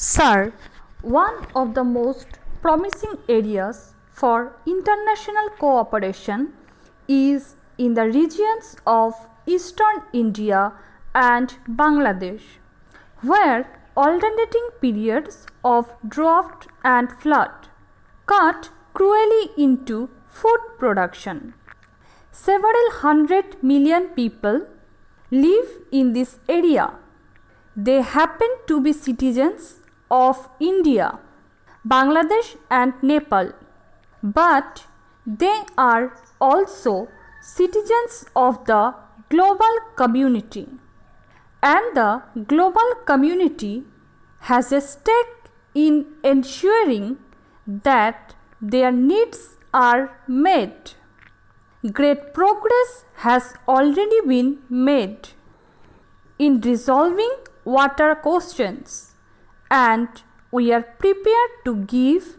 Sir, one of the most promising areas for international cooperation is in the regions of eastern India and Bangladesh, where alternating periods of drought and flood cut cruelly into food production. Several 100 million people live in this area. They happen to be citizens of India, Bangladesh and Nepal, but they are also citizens of the global community, and the global community has a stake in ensuring that their needs are met. Great progress has already been made in resolving water questions, and we are prepared to give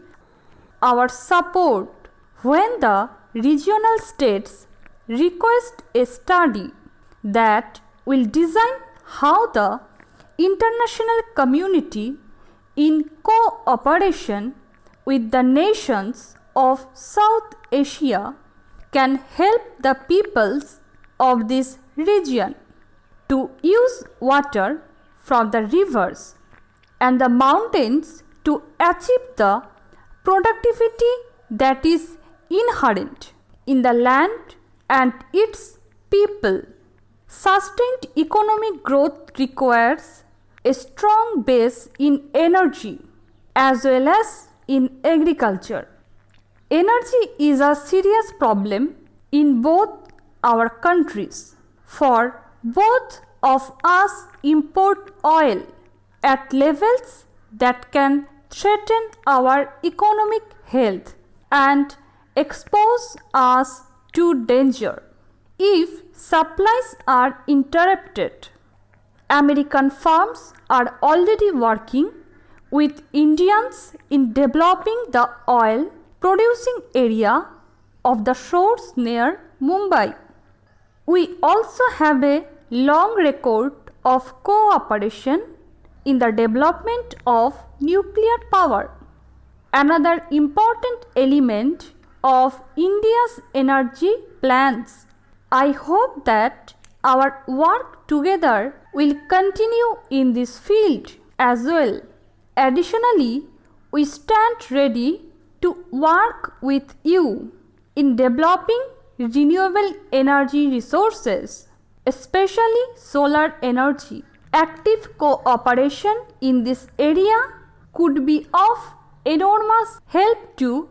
our support when the regional states request a study that will design how the international community, in cooperation with the nations of South Asia, can help the peoples of this region to use water from the rivers and the mountains to achieve the productivity that is inherent in the land and its people. Sustained economic growth requires a strong base in energy as well as in agriculture. Energy is a serious problem in both our countries, for both of us import oil at levels that can threaten our economic health and expose us to danger if supplies are interrupted. American firms are already working with Indians in developing the oil producing area of the shores near Mumbai. We also have a long record of cooperation in the development of nuclear power. Another important element of India's energy plans. I hope that our work together will continue in this field as well. Additionally, we stand ready to work with you in developing renewable energy resources, especially solar energy. Active cooperation in this area could be of enormous help to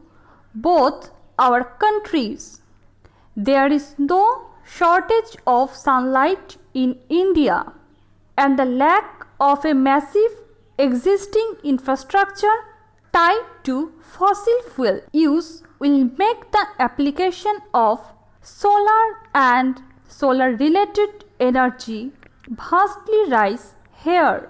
both our countries. There is no shortage of sunlight in India, and the lack of a massive existing infrastructure tied to fossil fuel use will make the application of solar and solar related energy vastly rise here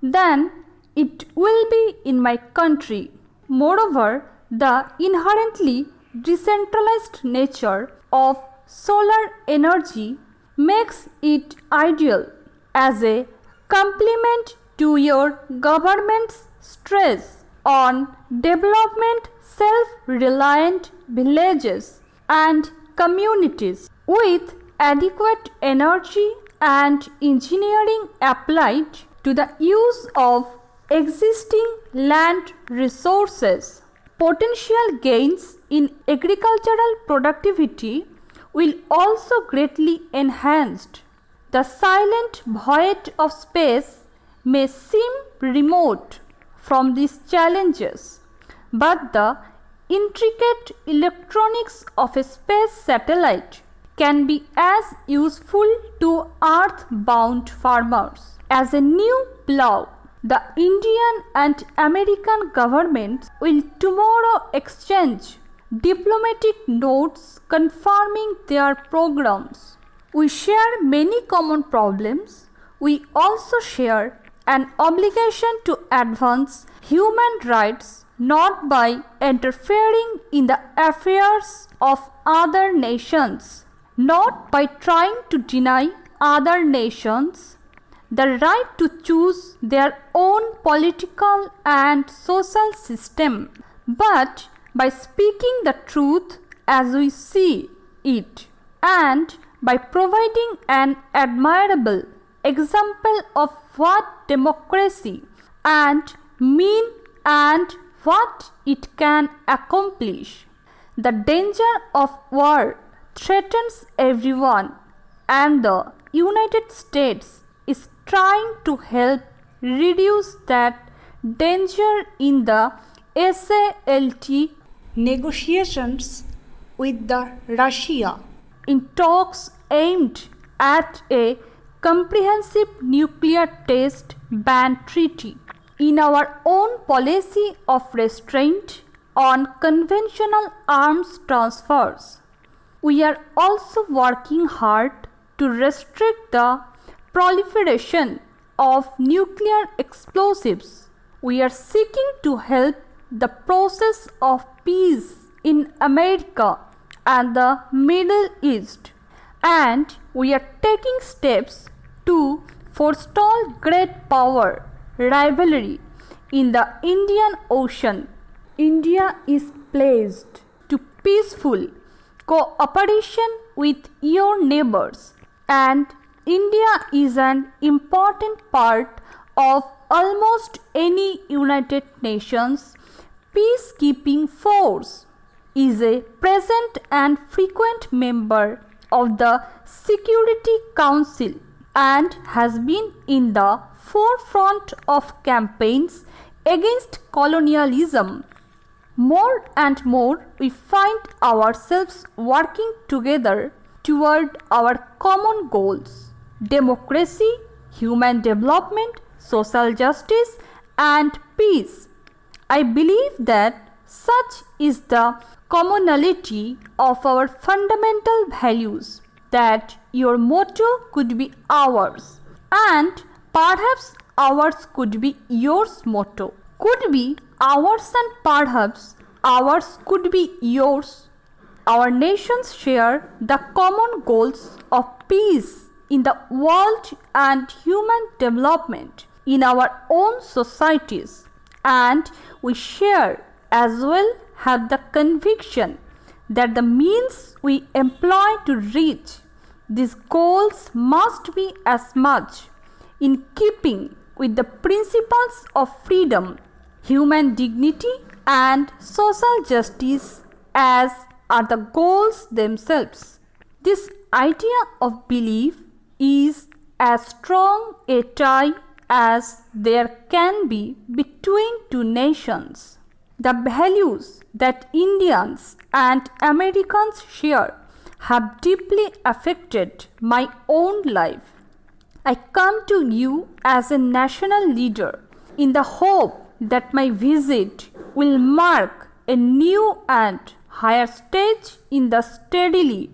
than it will be in my country. Moreover, the inherently decentralized nature of solar energy makes it ideal as a complement to your government's stress on development self-reliant villages and communities with adequate energy and engineering applied to the use of existing land resources. Potential gains in agricultural productivity will also greatly enhanced. The silent void of space may seem remote from these challenges, but the intricate electronics of a space satellite can be as useful to earth-bound farmers as a new plow. The Indian and American governments will tomorrow exchange diplomatic notes confirming their programs. We share many common problems. We also share an obligation to advance human rights, not by interfering in the affairs of other nations, not by trying to deny other nations the right to choose their own political and social system, but by speaking the truth as we see it, and by providing an admirable example of what democracy and mean and what it can accomplish. The danger of war threatens everyone, and the United States is trying to help reduce that danger in the SALT negotiations with the Russia. In talks aimed at a comprehensive nuclear test ban treaty. In our own policy of restraint on conventional arms transfers, we are also working hard to restrict the proliferation of nuclear explosives. We are seeking to help the process of peace in America and the Middle East, and we are taking steps to forestall great power rivalry in the Indian Ocean. India is pledged to peaceful cooperation with your neighbors, and India is an important part of almost any United Nations peacekeeping force, is a present and frequent member of the Security Council, and has been in the forefront of campaigns against colonialism. More and more, we find ourselves working together toward our common goals: democracy, human development, social justice, and peace. I believe that such is the commonality of our fundamental values that your motto could be ours, and perhaps ours could be yours motto, could be ours, and perhaps ours could be yours. Our nations share the common goals of peace in the world and human development in our own societies, and we share as well have the conviction that the means we employ to reach these goals must be as much in keeping with the principles of freedom, human dignity, and social justice as are the goals themselves. This idea of belief is as strong a tie as there can be between two nations. The values that Indians and Americans share have deeply affected my own life. I come to you as a national leader in the hope that my visit will mark a new and higher stage in the steadily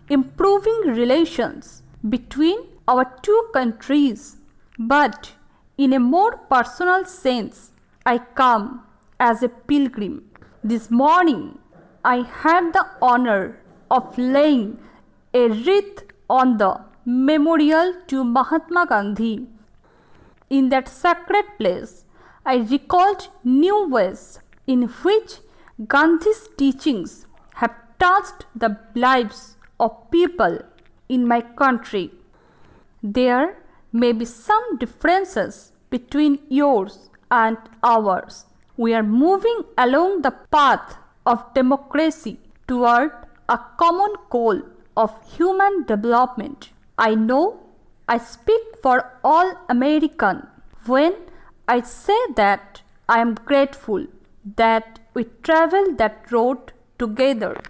improving relations between our two countries. But in a more personal sense, I come as a pilgrim. This morning, I had the honor of laying a wreath on the memorial to Mahatma Gandhi. In that sacred place, I recalled new ways in which Gandhi's teachings have touched the lives of people in my country. There may be some differences between yours and ours. We are moving along the path of democracy toward a common goal of human development. I know I speak for all Americans when I say that I am grateful that we travel that road together.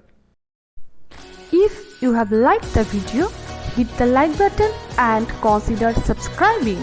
If you have liked the video, hit the like button and consider subscribing.